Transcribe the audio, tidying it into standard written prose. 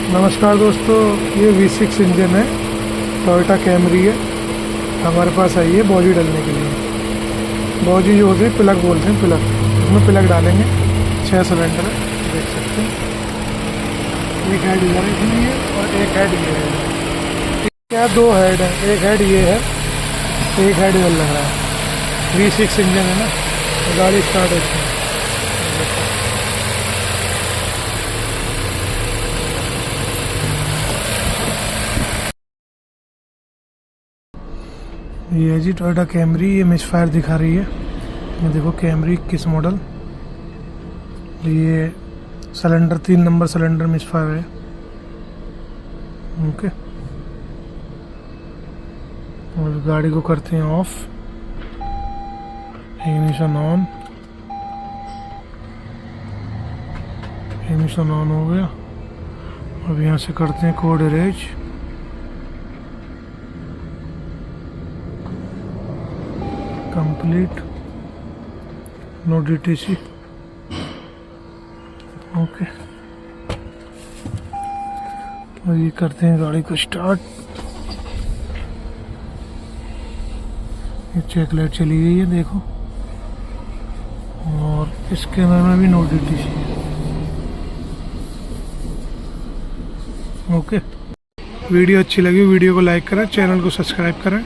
नमस्कार दोस्तों, ये V6 इंजन है, टोयोटा कैमरी है। हमारे पास आई है बॉडी डालने के लिए। बॉडी जो होती है प्लग बोलते हैं, प्लग उसमें प्लग डालेंगे। 6 सिलेंडर है, देख सकते हैं। एक हेड इधर है और एक हेड ये है। क्या 2 हेड है, एक हेड ये है, एक हेड इधर लग रहा है। V6 इंजन है ना, तो गाड़ी स्टार्ट होती है। ये है जी टोयोटा कैमरी। ये मिसफायर दिखा रही है। ये देखो कैमरी किस मॉडल। ये सिलेंडर 3 नंबर सिलेंडर मिसफायर है। ओके, और गाड़ी को करते हैं off. Ignition on, ignition on हो गया। अब यहाँ से करते हैं code erase. Complete, no DTC। Okay, और ये करते हैं गाड़ी को स्टार्ट। ये चेक लाइट चली गई है देखो, और इस कैमरे में भी नो DTC है। ओके, वीडियो अच्छी लगी वीडियो को लाइक करें, चैनल को सब्सक्राइब करें।